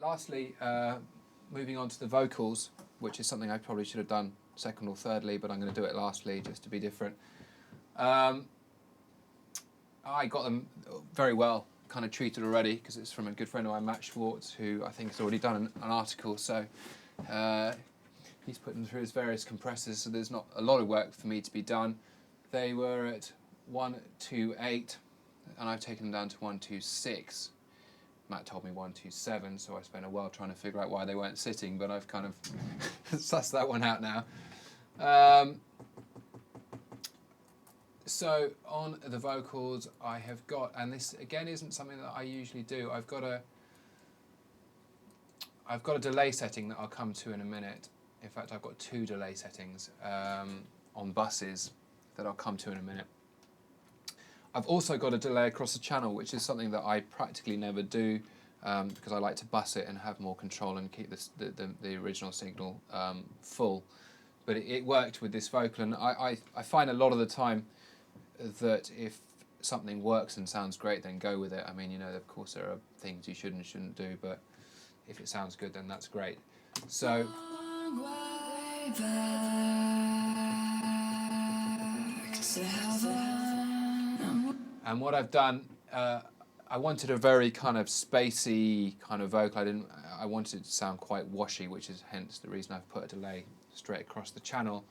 lastly, moving on to the vocals, which is something I probably should have done second or thirdly, but I'm going to do it lastly just to be different. I got them very well kind of treated already because it's from a good friend of mine, Matt Schwartz, who I think has already done an article. So he's put them through his various compressors, so there's not a lot of work for me to be done. They were at 128, and I've taken them down to 126. Matt told me 127, so I spent a while trying to figure out why they weren't sitting, but I've kind of sussed that one out now. So on the vocals, I have got, and this again isn't something that I usually do, I've got a delay setting that I'll come to in a minute. In fact, I've got two delay settings on buses that I'll come to in a minute. I've also got a delay across the channel, which is something that I practically never do because I like to bus it and have more control and keep the original signal full. But it worked with this vocal, and I find a lot of the time that if something works and sounds great, then go with it. I mean, you know, of course there are things you should and shouldn't do, but if it sounds good, then that's great. So. And what I've done, I wanted a very kind of spacey kind of vocal. I wanted it to sound quite washy, which is hence the reason I've put a delay straight across the channel.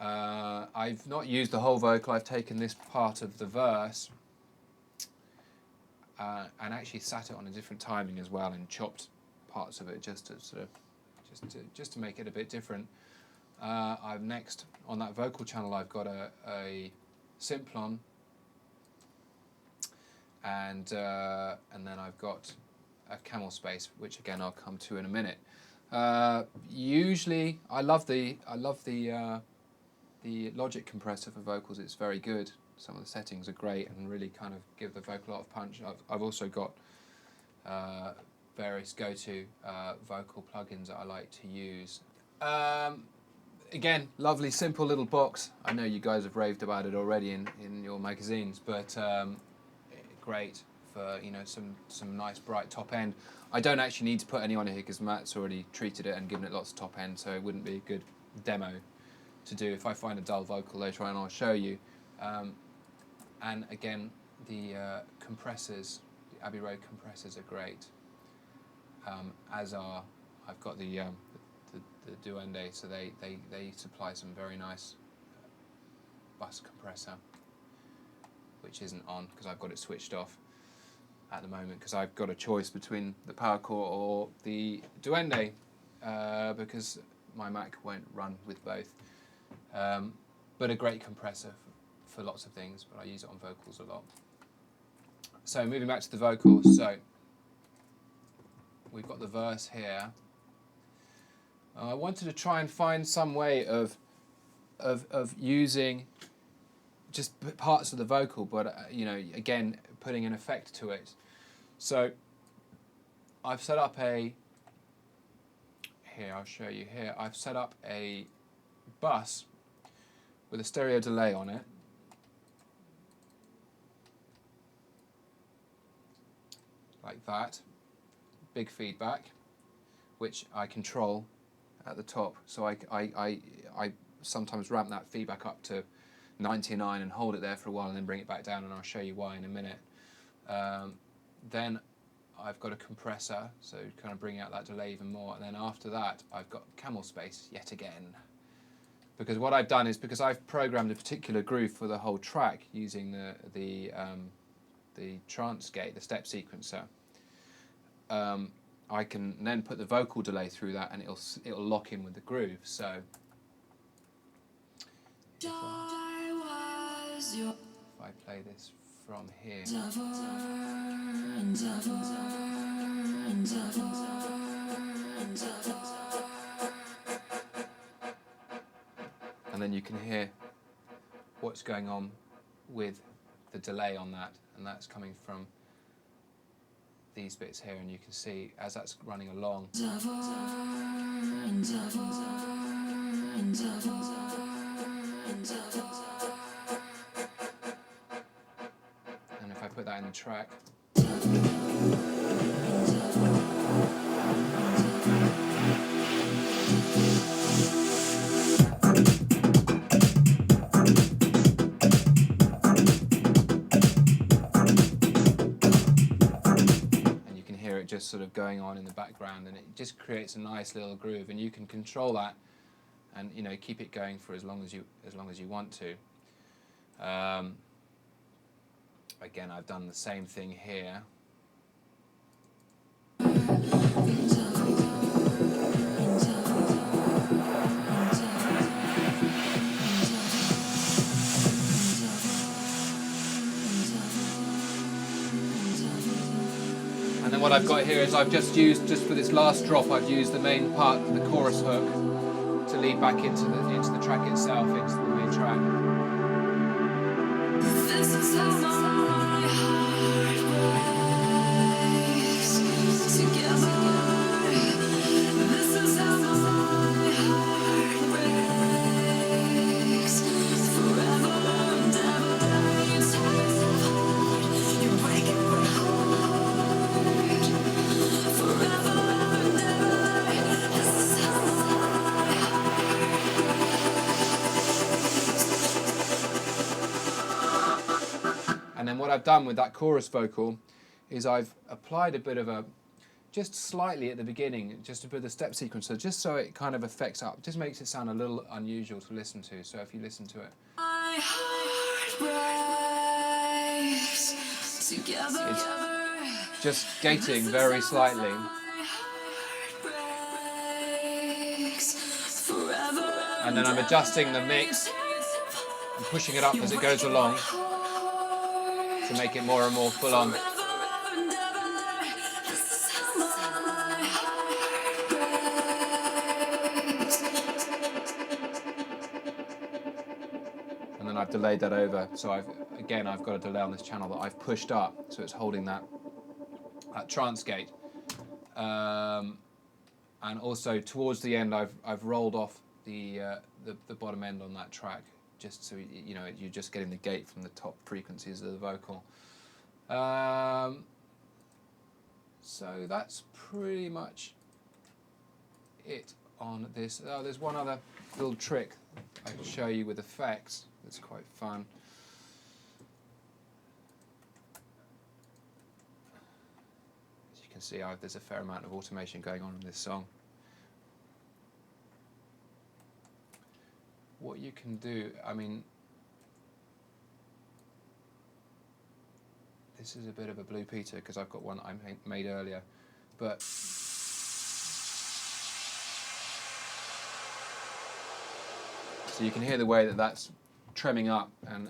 I've not used the whole vocal. I've taken this part of the verse and actually sat it on a different timing as well and chopped parts of it just to sort of just to make it a bit different. I've next on that vocal channel I've got a Simplon, and then I've got a Camel Space, which again I'll come to in a minute. Usually I love the Logic compressor for vocals. It's very good. Some of the settings are great and really kind of give the vocal a lot of punch. I've also got various go-to vocal plugins that I like to use. Again, lovely, simple little box. I know you guys have raved about it already in your magazines, but great for, you know, some nice bright top end. I don't actually need to put any on here because Matt's already treated it and given it lots of top end, so it wouldn't be a good demo to do. If I find a dull vocal later on, I'll show you. And again, the compressors, the Abbey Road compressors are great. As are, I've got the Duende, so they supply some very nice bus compressor, which isn't on because I've got it switched off at the moment because I've got a choice between the power core or the Duende because my Mac won't run with both. But a great compressor for lots of things, but I use it on vocals a lot. So moving back to the vocals, so we've got the verse here. I wanted to try and find some way of using just parts of the vocal, but you know, again, putting an effect to it. So I've set up here, I'll show you here, I've set up a bus with a stereo delay on it. Like that. Big feedback, which I control at the top. So I sometimes ramp that feedback up to 99 and hold it there for a while and then bring it back down, and I'll show you why in a minute. Then I've got a compressor, so kind of bringing out that delay even more, and then after that I've got Camel Space yet again. Because what I've done is, because I've programmed a particular groove for the whole track using the trance gate, the step sequencer, I can then put the vocal delay through that and it'll lock in with the groove. So if I play this from here, and then you can hear what's going on with the delay on that, and that's coming from these bits here, and you can see as that's running along. And if I put that in the track, just sort of going on in the background, and it just creates a nice little groove, and you can control that, and you know, keep it going for as long as you want to. Again, I've done the same thing here. And then what I've got here is I've just for this last drop, I've used the main part of the chorus hook to lead back into the track itself, into the main track. This is how my heart breaks together. This is how my heart breaks forever and ever. You tear it apart, you break it my heart forever and ever. This is how my And then what I've done with that chorus vocal is I've applied a bit of a, just slightly at the beginning, just a bit of the step sequencer, just so it kind of affects up, just makes it sound a little unusual to listen to. So if you listen to it, my heart breaks together. it's just gating very slightly. And then I'm adjusting the mix and pushing it up as it goes along to make it more and more full on. And then I've delayed that over, so I've got a delay on this channel that I've pushed up, so it's holding that trance gate. And also towards the end, I've rolled off the bottom end on that track, just so you know you're just getting the gate from the top frequencies of the vocal. So that's pretty much it on this. Oh, there's one other little trick I can show you with effects. That's quite fun. As you can see, there's a fair amount of automation going on in this song. What you can do, I mean, this is a bit of a Blue Peter because I've got one that I made earlier, but so you can hear the way that that's tremming up and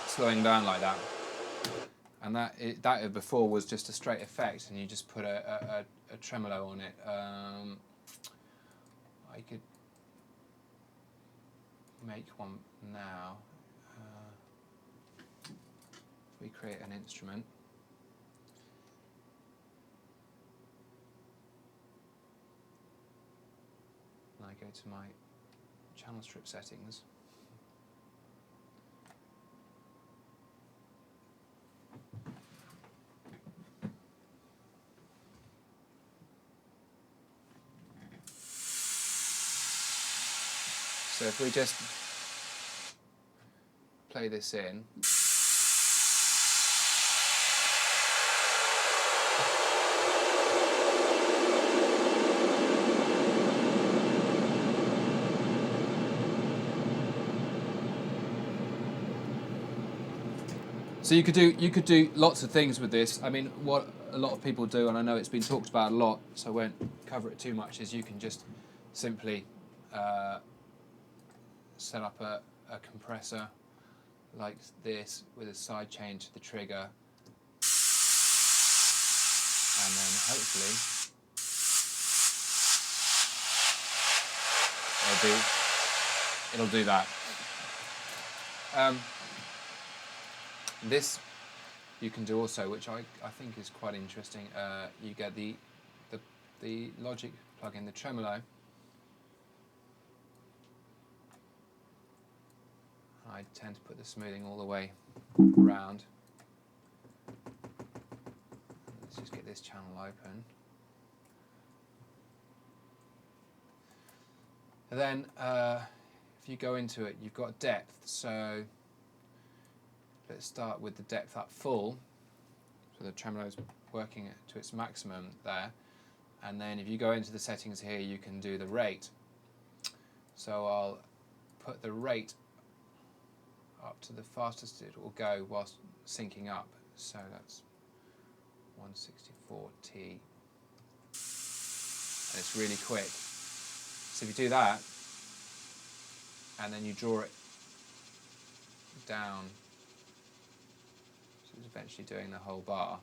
slowing down like that, and that before was just a straight effect, and you just put a tremolo on it. I could make one now. If we create an instrument, and I go to my channel strip settings, so if we just play this in, so you could do lots of things with this. I mean, what a lot of people do, and I know it's been talked about a lot, so I won't cover it too much, is you can just simply set up a compressor like this with a side chain to the trigger, and then hopefully it'll do that. This you can do also, which I think is quite interesting. You get the Logic plugin, the tremolo. I tend to put the smoothing all the way around. Let's just get this channel open. And then if you go into it, you've got depth. So let's start with the depth up full, so the tremolo's working to its maximum there, and then if you go into the settings here you can do the rate. So I'll put the rate up to the fastest it will go whilst syncing up, so that's 164T, and it's really quick. So if you do that and then you draw it down, so it's eventually doing the whole bar.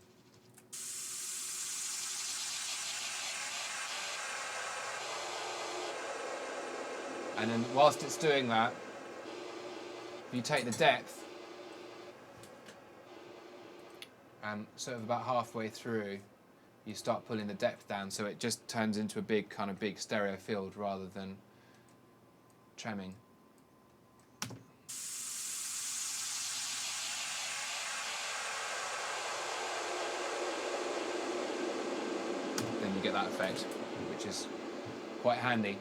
And then whilst it's doing that, if you take the depth and sort of about halfway through you start pulling the depth down, so it just turns into a big kind of big stereo field rather than tremming. Then you get that effect, which is quite handy.